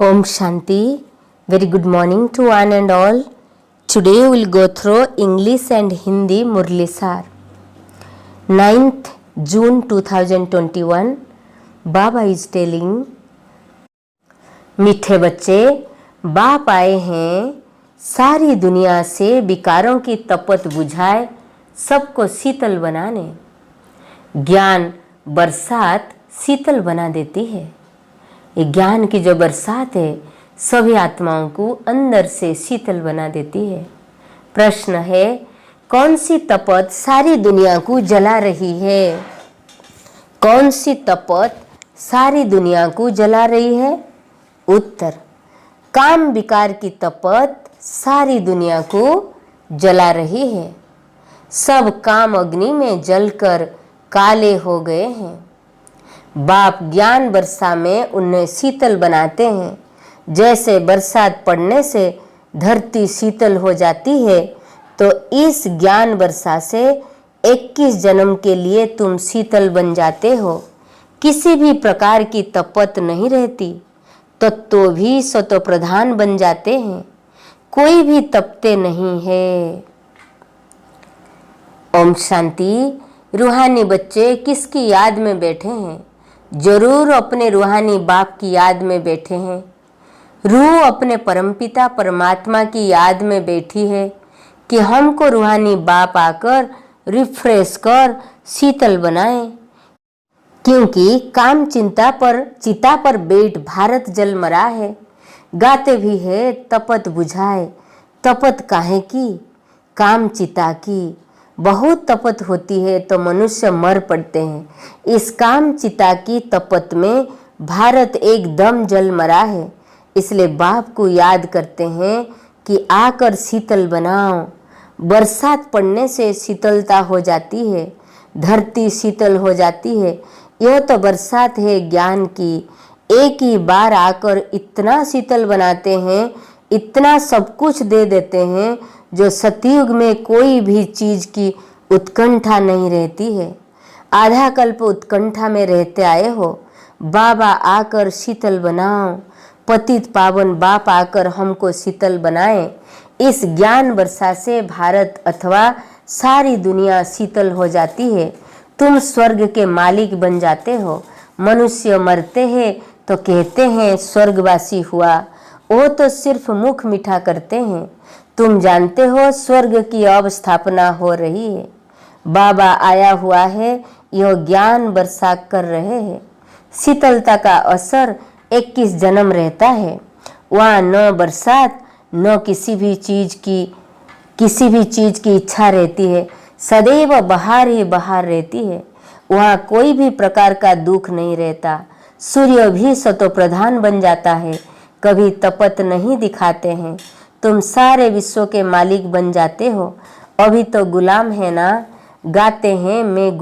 Om Shanti. Very good morning to one and all. Today we will go through English and Hindi Murli Sar. 9th June 2021. Baba is telling, मीठे बच्चे, बाप आए हैं सारी दुनिया से विकारों की तपत बुझाए सबको शीतल बनाने। ज्ञान बरसात शीतल बना देती है। ये ज्ञान की जो बरसात है सभी आत्माओं को अंदर से शीतल बना देती है। प्रश्न है, कौन सी तपत सारी दुनिया को जला रही है? कौन सी तपत सारी दुनिया को जला रही है? उत्तर, काम विकार की तपत सारी दुनिया को जला रही है। सब काम अग्नि में जलकर काले हो गए हैं। बाप ज्ञान वर्षा में उन्हें शीतल बनाते हैं। जैसे बरसात पड़ने से धरती शीतल हो जाती है, तो इस ज्ञान वर्षा से 21 जन्म के लिए तुम शीतल बन जाते हो। किसी भी प्रकार की तपत नहीं रहती, तत्व भी स्वतः प्रधान बन जाते हैं। कोई भी तपते नहीं है। ओम शांति। रूहानी बच्चे किसकी याद में बैठे हैं? जरूर अपने रूहानी बाप की याद में बैठे हैं। रूह अपने परमपिता परमात्मा की याद में बैठी है कि हमको रूहानी बाप आकर रिफ्रेश कर शीतल बनाए। क्योंकि काम चिता पर बैठ भारत जल मरा है। गाते भी है तपत बुझाए, तपत काहे की? काम चिता की। बहुत तपत होती है तो मनुष्य मर पड़ते हैं। इस काम चिता की तपत में भारत एकदम जल मरा है। इसलिए बाप को याद करते हैं कि आकर शीतल बनाओ। बरसात पड़ने से शीतलता हो जाती है, धरती शीतल हो जाती है। यह तो बरसात है ज्ञान की। एक ही बार आकर इतना शीतल बनाते हैं, इतना सब कुछ दे देते हैं जो सतयुग में कोई भी चीज की उत्कंठा नहीं रहती है। आधा कल्प उत्कंठा में रहते आए हो। बाबा आकर शीतल बनाओ। पतित पावन बाप आकर हमको शीतल बनाए। इस ज्ञान वर्षा से भारत अथवा सारी दुनिया शीतल हो जाती है। तुम स्वर्ग के मालिक बन जाते हो। मनुष्य मरते हैं तो कहते हैं स्वर्गवासी हुआ। वो तो सिर्फ मुख मीठा करते हैं। तुम जानते हो स्वर्ग की अब स्थापना हो रही है। बाबा आया हुआ है, यह ज्ञान वर्षा कर रहे हैं। शीतलता का असर 21 जन्म रहता है। वहाँ न बरसात न किसी भी चीज की इच्छा रहती है। सदैव बाहर ही बाहर रहती है। वहाँ कोई भी प्रकार का दुख नहीं रहता। सूर्य भी स्वतः प्रधान बन जाता है। कभी तपत नहीं दिखाते हैं। तुम सारे विश्व के मालिक बन जाते हो। अभी तो गुलाम है ना। गाते हैं मैं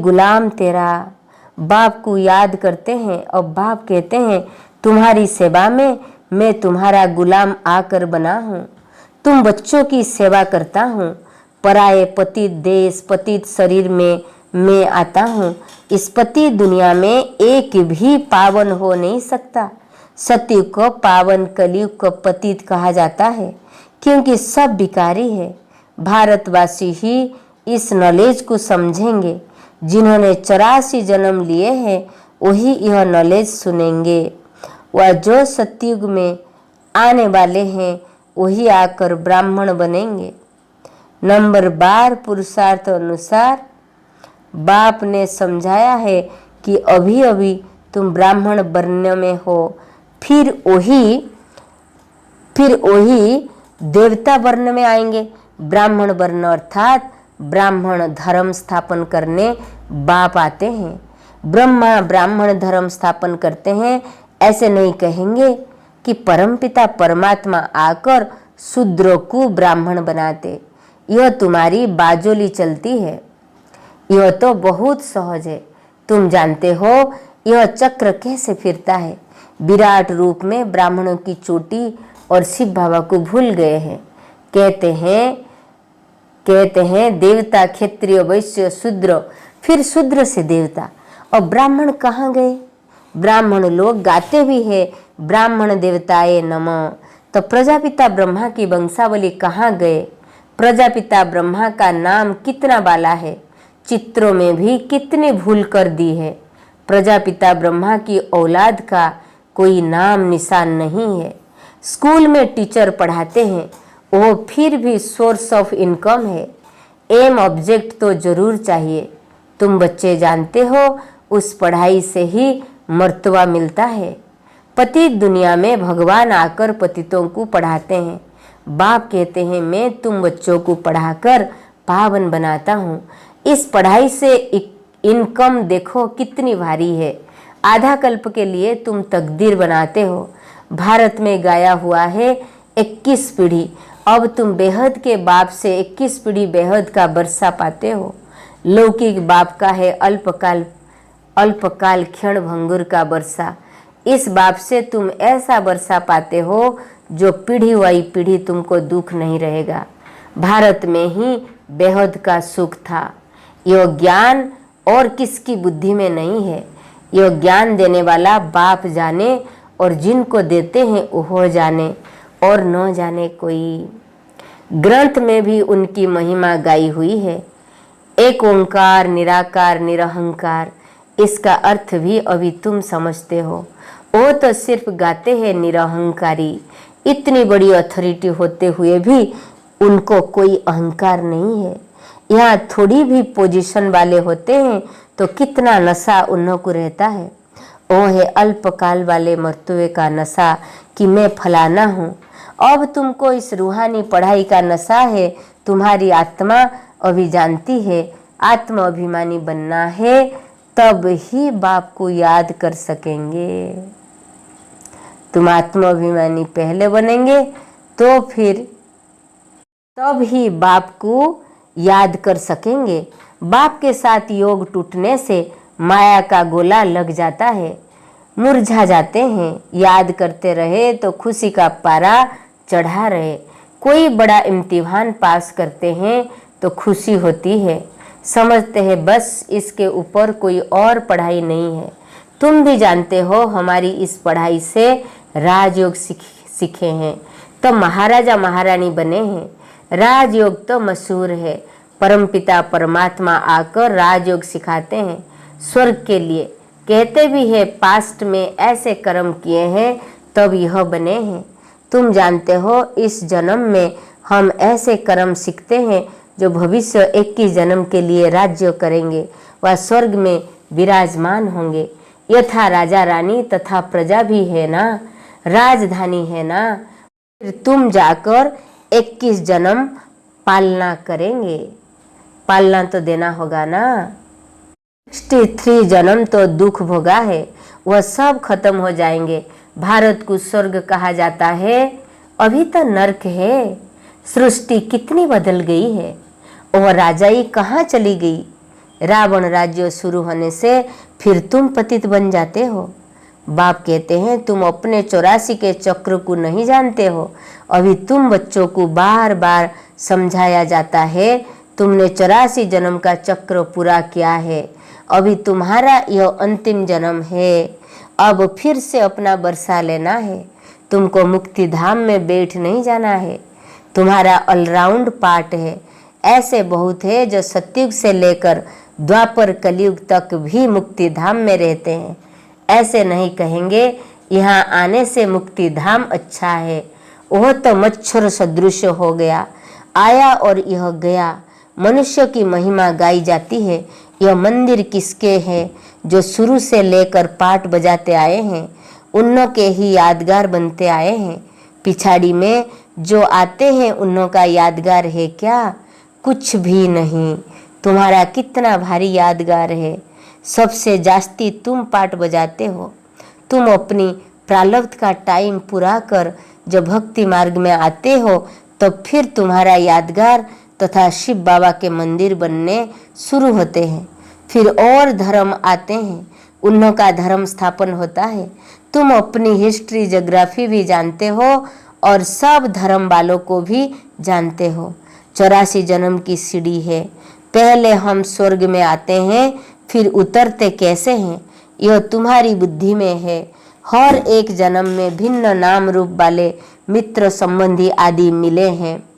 गुलाम तेरा। बाप को याद करते हैं और बाप कहते हैं तुम्हारी सेवा में मैं तुम्हारा गुलाम आकर बना हूँ। तुम बच्चों की सेवा करता हूँ। पराये पतित देश पतित शरीर में मैं आता हूँ। इस पतित दुनिया में एक भी पावन हो नहीं सकता। सतयुग को पावन, कलयुग को पतित कहा जाता है, क्योंकि सब विकारी है। भारतवासी ही इस नॉलेज को समझेंगे। जिन्होंने 84 जन्म लिए हैं वही यह नॉलेज सुनेंगे। वह जो सतयुग में आने वाले हैं वही आकर ब्राह्मण बनेंगे। नंबर 12 पुरुषार्थ अनुसार बाप ने समझाया है कि अभी अभी तुम ब्राह्मण वर्ण में हो, फिर वही देवता वर्ण में आएंगे। ब्राह्मण वर्ण अर्थात ब्राह्मण धर्म स्थापन करने बाप आते हैं। ब्रह्मा ब्राह्मण धर्म स्थापन करते हैं। ऐसे नहीं कहेंगे कि परमपिता परमात्मा आकर शूद्रों को ब्राह्मण बनाते। यह तुम्हारी बाजोली चलती है। यह तो बहुत सहज है। तुम जानते हो यह चक्र कैसे फिरता है। विराट रूप में ब्राह्मणों की चोटी और शिव बाबा को भूल गए हैं। कहते हैं देवता क्षत्रिय वैश्य शूद्र, फिर शूद्र से देवता। और ब्राह्मण कहाँ गए? ब्राह्मण लोग गाते भी है ब्राह्मण देवताए नमः। तो प्रजापिता ब्रह्मा की वंशावली कहाँ गए? प्रजापिता ब्रह्मा का नाम कितना बाला है, चित्रों में भी कितनी भूल कर दी है। प्रजापिता ब्रह्मा की औलाद का कोई नाम निशान नहीं है। स्कूल में टीचर पढ़ाते हैं, वो फिर भी सोर्स ऑफ इनकम है। एम ऑब्जेक्ट तो जरूर चाहिए। तुम बच्चे जानते हो उस पढ़ाई से ही मर्तबा मिलता है। पतित दुनिया में भगवान आकर पतितों को पढ़ाते हैं। बाप कहते हैं मैं तुम बच्चों को पढ़ाकर पावन बनाता हूँ। इस पढ़ाई से इनकम देखो कितनी भारी है। आधा कल्प के लिए तुम तकदीर बनाते हो। भारत में गाया हुआ है 21 पीढ़ी। अब तुम बेहद के बाप से 21 पीढ़ी बेहद का वर्षा पाते हो। लौकिक बाप का है अल्पकाल क्षण भंगुर का वर्षा। इस बाप से तुम ऐसा वर्षा पाते हो जो पीढ़ी वाई पीढ़ी तुमको दुख नहीं रहेगा। भारत में ही बेहद का सुख था। यह ज्ञान और किसकी बुद्धि में नहीं है। यह ज्ञान देने वाला बाप जाने और जिनको देते हैं वो जाने और न जाने कोई। ग्रंथ में भी उनकी महिमा गाई हुई है। एक ओंकार निराकार निरहंकार, इसका अर्थ भी अभी तुम समझते हो। वो तो सिर्फ गाते हैं निरहंकारी। इतनी बड़ी अथॉरिटी होते हुए भी उनको कोई अहंकार नहीं है। यहाँ थोड़ी भी पोजीशन वाले होते हैं तो कितना नशा उन को रहता है। वो है अल्पकाल वाले मर्तबे का नशा कि मैं फलाना हूँ। अब तुमको इस रूहानी पढ़ाई का नशा है। तुम्हारी आत्मा अभी जानती है आत्म अभिमानी बनना है, तब ही बाप को याद कर सकेंगे। तुम आत्म अभिमानी पहले बनेंगे तो फिर तब ही बाप को याद कर सकेंगे। बाप के साथ योग टूटने से माया का गोला लग जाता है, मुरझा जाते हैं। याद करते रहे तो खुशी का पारा चढ़ा रहे। कोई बड़ा इम्तिहान पास करते हैं तो खुशी होती है। समझते हैं बस इसके ऊपर कोई और पढ़ाई नहीं है। तुम भी जानते हो हमारी इस पढ़ाई से राजयोग सीखे हैं तो महाराजा महारानी बने हैं। राजयोग तो मशहूर है। परमपिता परमात्मा आकर राजयोग सिखाते हैं स्वर्ग के लिए। कहते भी है पास्ट में ऐसे कर्म किए हैं तब यह बने हैं। तुम जानते हो इस जन्म में हम ऐसे कर्म सीखते हैं जो भविष्य 21 जन्म के लिए राज्य करेंगे, वह स्वर्ग में विराजमान होंगे। यथा राजा रानी तथा प्रजा भी है ना, राजधानी है ना। फिर तुम जाकर 21 जन्म पालना करेंगे। पालना तो देना होगा ना। 63 जन्म तो दुख भोगा है, वह सब खत्म हो जाएंगे। भारत को स्वर्ग कहा जाता है, अभी तो नर्क है। सृष्टि कितनी बदल गई है। वह राजाई कहाँ चली गई। रावण राज्य शुरू होने से फिर तुम पतित बन जाते हो। बाप कहते हैं तुम अपने 84 के चक्र को नहीं जानते हो। अभी तुम बच्चों को बार बार समझाया जाता है तुमने 84 जन्म का चक्र पूरा किया है, अभी तुम्हारा यह अंतिम जन्म है। अब फिर से अपना बरसा लेना है। तुमको मुक्ति धाम में बैठ नहीं जाना है। तुम्हारा ऑलराउंड पार्ट है। ऐसे बहुत है जो सतयुग से लेकर द्वापर कलयुग तक भी मुक्ति धाम में रहते हैं। ऐसे नहीं कहेंगे यहाँ आने से मुक्ति धाम अच्छा है। वह तो मच्छर सदृश हो गया, आया और यह गया। मनुष्य की महिमा गाई जाती है। यह मंदिर किसके है? जो शुरू से लेकर पाठ बजाते आए हैं उन्हों के ही यादगार बनते आए हैं। पिछाड़ी में जो आते हैं उन्हों का यादगार है क्या? कुछ भी नहीं। तुम्हारा कितना भारी यादगार है। सबसे जास्ती तुम पाठ बजाते हो। तुम अपनी प्रारब्ध का टाइम पूरा कर जब भक्ति मार्ग में आते हो तो फिर तुम्हारा यादगार तथा शिव बाबा के मंदिर बनने शुरू होते हैं। फिर और धर्म आते हैं, उन्हों का धर्म स्थापन होता है। तुम अपनी हिस्ट्री ज्योग्राफी भी जानते हो और सब धर्म वालों को भी जानते हो। 84 जन्म की सीढ़ी है। पहले हम स्वर्ग में आते हैं, फिर उतरते कैसे हैं यह तुम्हारी बुद्धि में है। हर एक जन्म में भिन्न नाम रूप वाले मित्र संबंधी आदि मिले हैं।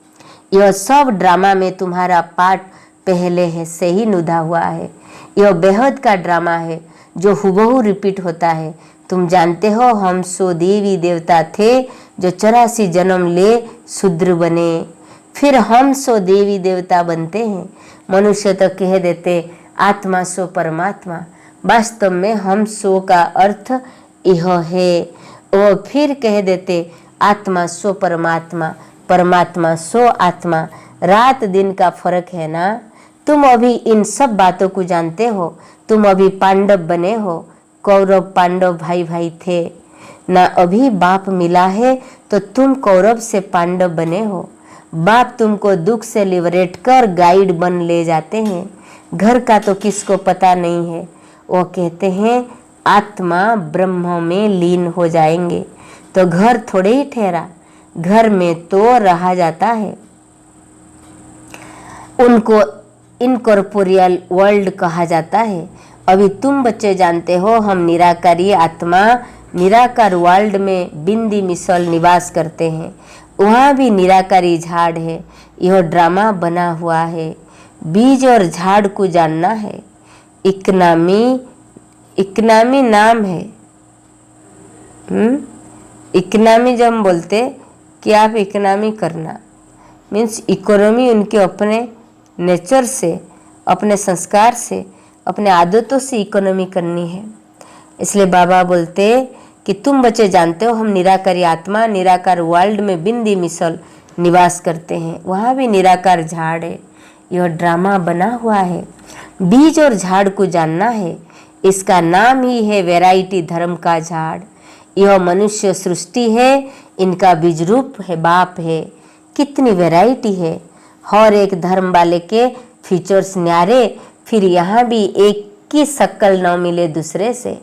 यह सब ड्रामा में तुम्हारा पार्ट पहले से ही नुदा हुआ है। यह बेहद का ड्रामा है जो हुबहू रिपीट होता है। तुम जानते हो हम सो देवी देवता थे जो 84 जन्म ले शूद्र बने, फिर हम सो देवी देवता बनते हैं। मनुष्य तो कह देते आत्मा सो परमात्मा, वास्तव में हम सो का अर्थ यह है। वो फिर कह देते आत्मा सो परमात्मा, परमात्मा सो आत्मा। रात दिन का फर्क है ना। तुम अभी इन सब बातों को जानते हो। तुम अभी पांडव बने हो। कौरव पांडव भाई भाई थे ना। अभी बाप मिला है तो तुम कौरव से पांडव बने हो। बाप तुमको दुख से लिबरेट कर गाइड बन ले जाते हैं। घर का तो किसको पता नहीं है। वो कहते हैं आत्मा ब्रह्म में लीन हो जाएंगे तो घर थोड़े ही ठहरा, घर में तो रहा जाता है। उनको इनकॉर्पोरियल वर्ल्ड कहा जाता है। अभी तुम बच्चे जानते हो हम निराकारी आत्मा निराकार वर्ल्ड में बिंदी मिसल निवास करते हैं। वहाँ भी निराकारी झाड़ है। यह ड्रामा बना हुआ है। बीज और झाड़ को जानना है। इकनामी नाम है। इकनामी जब हम बोलते कि आप इकनामी करना मीन्स इकोनॉमी उनके अपने नेचर से, अपने संस्कार से, अपने आदतों से इकोनॉमी करनी है। इसलिए बाबा बोलते कि तुम बच्चे जानते हो हम निराकारी आत्मा निराकार वर्ल्ड में बिंदी मिसल निवास करते हैं। वहाँ भी निराकार झाड़ है। यह ड्रामा बना हुआ है। बीज और झाड़ को जानना है। इसका नाम ही है वैरायटी धर्म का झाड़। यह मनुष्य सृष्टि है। इनका बीज रूप है बाप है। कितनी वैरायटी है। हर एक धर्म वाले के फीचर्स न्यारे। फिर यहाँ भी एक की शक्ल न मिले दूसरे से।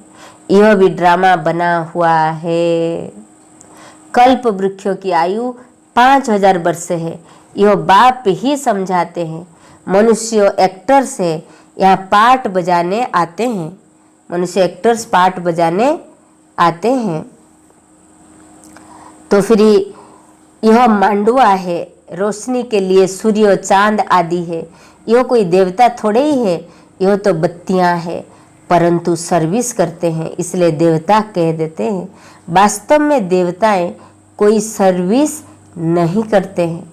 यह भी ड्रामा बना हुआ है। कल्प वृक्षों की आयु 5000 वर्ष है। यह बाप ही समझाते हैं। मनुष्य एक्टर्स है। यहाँ पार्ट बजाने आते हैं। मनुष्य एक्टर्स पार्ट बजाने आते हैं। तो फिर यह मांडुआ है। रोशनी के लिए सूर्य चांद आदि है। यह कोई देवता थोड़े ही है। यह तो बत्तियां है परंतु सर्विस करते हैं इसलिए देवता कह देते हैं। वास्तव में देवताएं कोई सर्विस नहीं करते हैं।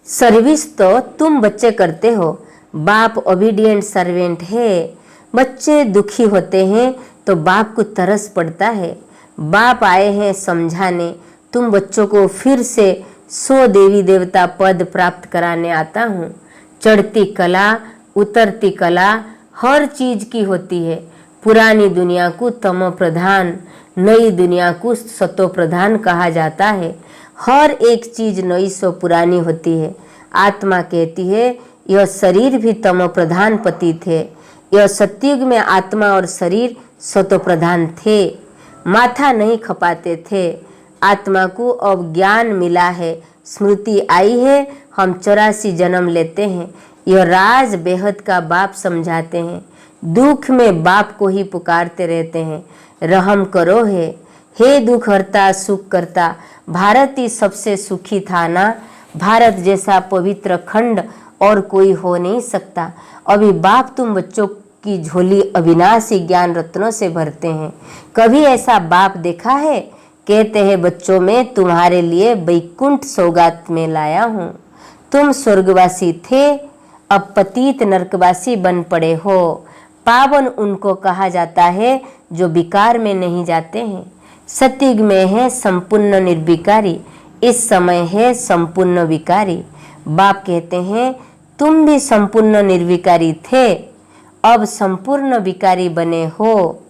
सर्विस तो तुम बच्चे करते हो। बाप ओबीडिएंट सर्वेंट है। बच्चे दुखी होते हैं तो बाप को तरस पड़ता है। बाप आए हैं समझाने। तुम बच्चों को फिर से 100 देवी देवता पद प्राप्त कराने आता हूँ। चढ़ती कला उतरती कला हर चीज की होती है। पुरानी दुनिया को तमो प्रधान, नई दुनिया को सतो प्रधान कहा जाता है। हर एक चीज नई सो पुरानी होती है। आत्मा कहती है यह शरीर भी तमो प्रधान पतित है। यह सतयुग में आत्मा और शरीर सतो प्रधान थे। माथा नहीं खपाते थे। आत्मा को अब ज्ञान मिला है। स्मृति आई है। हम 84 जन्म लेते हैं। यह राज बेहद का बाप समझाते हैं। दुख में बाप को ही पुकारते रहते हैं। रहम करो है। हे दुख हरता सुख करता। भारत ही सबसे सुखी था ना। भारत जैसा पवित्र खंड और कोई हो नहीं सकता। अभी बाप तुम बच्चों की झोली अविनाशी ज्ञान रत्नों से भरते हैं। कभी ऐसा बाप देखा है? कहते हैं बच्चों में तुम्हारे लिए वैकुंठ सौगात में लाया हूँ। तुम स्वर्गवासी थे अब पतित नरकवासी बन पड़े हो। पावन उनको कहा जाता है जो विकार में नहीं जाते हैं। सतयुग में है संपूर्ण निर्विकारी। इस समय है संपूर्ण विकारी। बाप कहते हैं तुम भी संपूर्ण निर्विकारी थे अब संपूर्ण विकारी बने हो।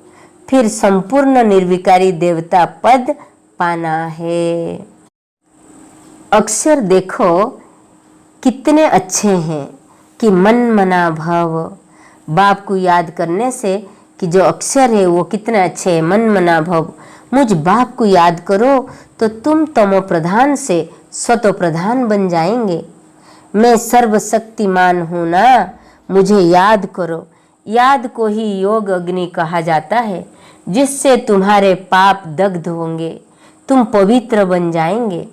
फिर संपूर्ण निर्विकारी देवता पद पाना है। अक्षर देखो कितने अच्छे हैं कि मन मना भव। बाप को याद करने से कि जो अक्षर है वो कितने अच्छे हैं। मन मना भव। मुझ बाप को याद करो तो तुम तमो प्रधान से सतो प्रधान बन जाएंगे। मैं सर्वशक्तिमान हूँ ना, मुझे याद करो। याद को ही योग अग्नि कहा जाता है। जिससे तुम्हारे पाप दग्ध होंगे, तुम पवित्र बन जाएंगे।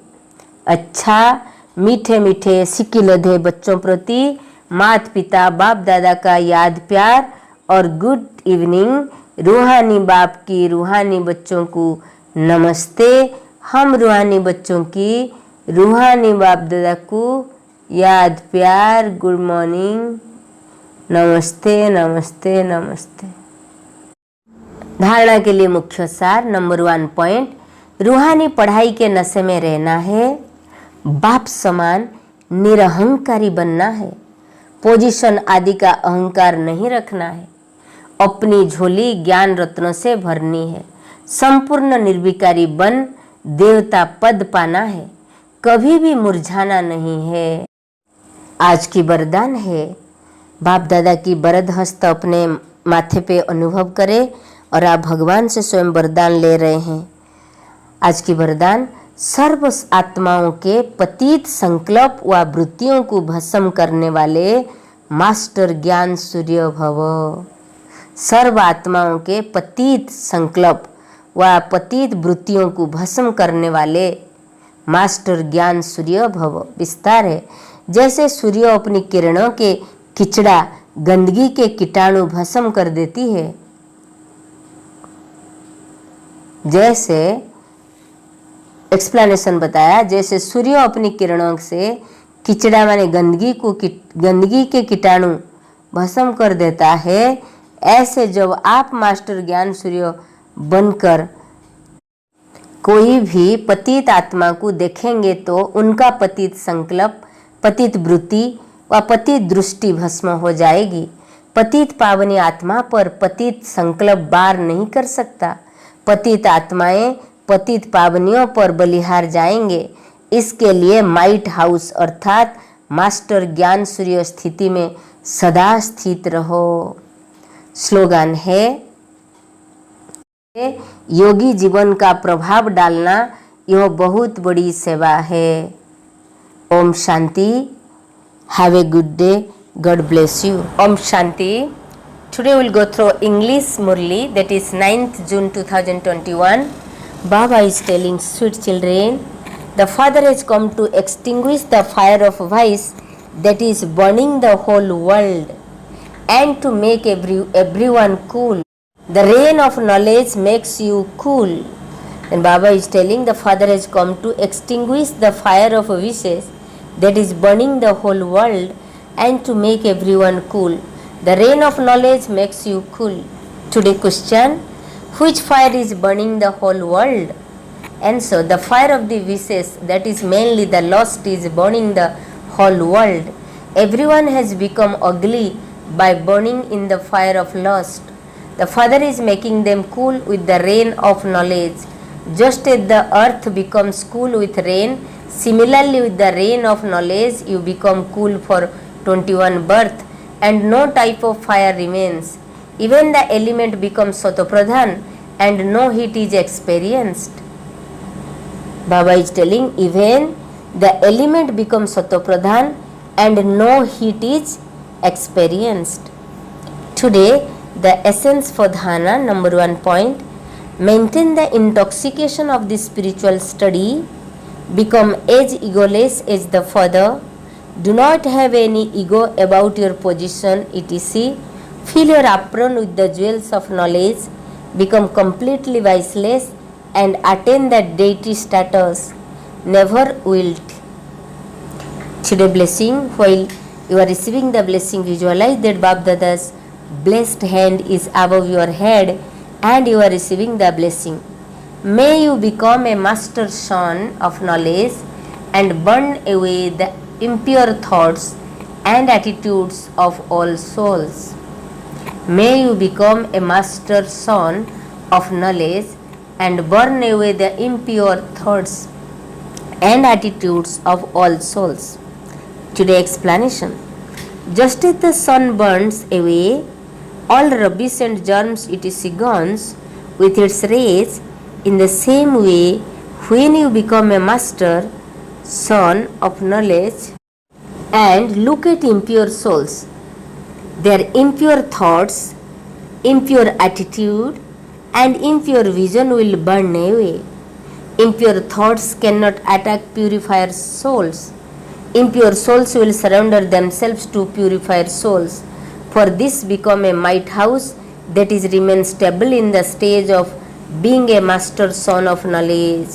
अच्छा, मीठे मीठे सिक्किलधे बच्चों प्रति माता पिता बाप दादा का याद प्यार और गुड इवनिंग। रूहानी बाप की रूहानी बच्चों को नमस्ते। हम रूहानी बच्चों की रूहानी बाप दादा को याद प्यार, गुड मॉर्निंग, नमस्ते नमस्ते नमस्ते। धारणा के लिए मुख्य सार। नंबर 1 पॉइंट, रूहानी पढ़ाई के नशे में रहना है, बाप समान निरहंकारी बनना है, पोजीशन आदि का अहंकार नहीं रखना है, अपनी झोली ज्ञान रत्नों से भरनी है, संपूर्ण निर्विकारी बन देवता पद पाना है, कभी भी मुरझाना नहीं है। आज की वरदान है, बाप दादा की वरद हस्त अपने माथे पे अनुभव करें और आप भगवान से स्वयं वरदान ले रहे हैं। आज की वरदान, सर्व आत्माओं के पतित संकल्प व वृत्तियों को भस्म करने वाले मास्टर ज्ञान सूर्य भव। सर्व आत्माओं के पतित संकल्प व पतित वृत्तियों को भस्म करने वाले मास्टर ज्ञान सूर्य भव। विस्तार है, जैसे सूर्य अपनी किरणों के किचड़ा गंदगी के कीटाणु भस्म कर देती है, जैसे एक्सप्लेनेशन बताया, जैसे सूर्य अपनी किरणों से किचड़ा माने गंदगी के कीटाणु भस्म कर देता है, ऐसे जब आप मास्टर ज्ञान सूर्य बनकर कोई भी पतित आत्मा को देखेंगे तो उनका पतित संकल्प, पतित वृत्ति व पतित दृष्टि भस्म हो जाएगी। पतित पावनी आत्मा पर पतित संकल्प बार नहीं कर सकता। पतित आत्माएं पतित पावनियों पर बलिहार जाएंगे। इसके लिए माइट हाउस अर्थात मास्टर ज्ञान सूर्य स्थिति में सदा स्थित रहो। स्लोगन है, योगी जीवन का प्रभाव डालना यह बहुत बड़ी सेवा है। Om Shanti. Have a good day. God bless you. Om Shanti. Today we'll go through English Murli, that is 9th June 2021. Baba is telling, sweet children, the Father has come to extinguish the fire of vice that is burning the whole world and to make everyone cool. The rain of knowledge makes you cool. And Baba is telling, the Father has come to extinguish the fire of vices that is burning the whole world and to make everyone cool. The rain of knowledge makes you cool. Today question, which fire is burning the whole world? Answer, the fire of the vices, that is mainly the lust, is burning the whole world. Everyone has become ugly by burning in the fire of lust. The Father is making them cool with the rain of knowledge. Just as the earth becomes cool with rain, similarly with the rain of knowledge you become cool for 21 birth. And no type of fire remains. Even the element becomes Satopradhan and no heat is experienced. Baba is telling, even the element becomes Satopradhan and no heat is experienced. Today, the essence for dhyana, number 1 point, maintain the intoxication of the spiritual study, become as egoless as the Father. Do not have any ego about your position, etc. Fill your apron with the jewels of knowledge, become completely viceless and attain the deity status. Never wilt. Today blessing, while you are receiving the blessing, visualize that Bap Dada's blessed hand is above your head and you are receiving the blessing. May you become a master son of knowledge and burn away the impure thoughts and attitudes of all souls. May you become a master son of knowledge and burn away the impure thoughts and attitudes of all souls. Today explanation. Just as the sun burns away all rubbish and germs etc. gone with its rays, in the same way when you become a master son of knowledge and look at impure souls, their impure thoughts, impure attitude and impure vision will burn away. Impure thoughts cannot attack purified souls. Impure souls will surrender themselves to purified souls. For this become a might house that is remain stable in the stage of being a master son of knowledge.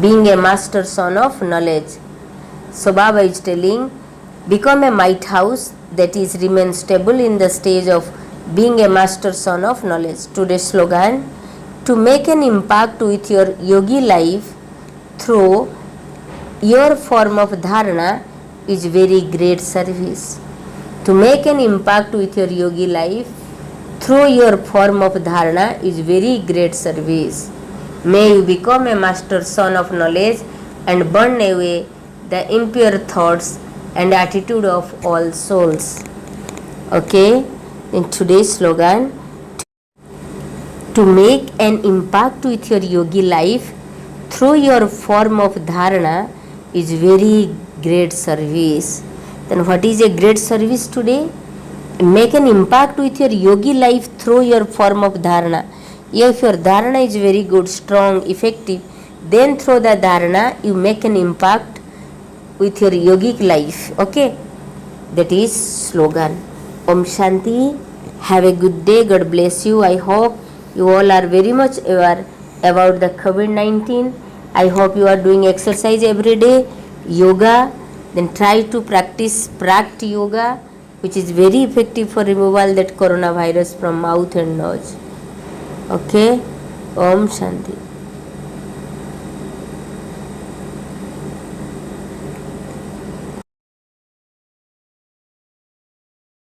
Being a master son of knowledge. So Baba is telling, become a might house that is remain stable in the stage of being a master son of knowledge. Today's slogan, to make an impact with your yogi life through your form of dharana is very great service. To make an impact with your yogi life through your form of dharana is very great service. May you become a master son of knowledge and burn away the impure thoughts and attitude of all souls. Okay, in today's slogan, to make an impact with your yogi life through your form of dharana is very great service. Then what is a great service today? Make an impact with your yogi life through your form of dharana. If your dharana is very good, strong, effective, then through the dharana you make an impact with your yogic life. Okay, that is slogan. Om Shanti. Have a good day. God bless you. I hope you all are very much aware about the COVID-19. I hope you are doing exercise every day, yoga. Then try to practice Prakt yoga, which is very effective for removal that coronavirus from mouth and nose. Okay, Om Shanti.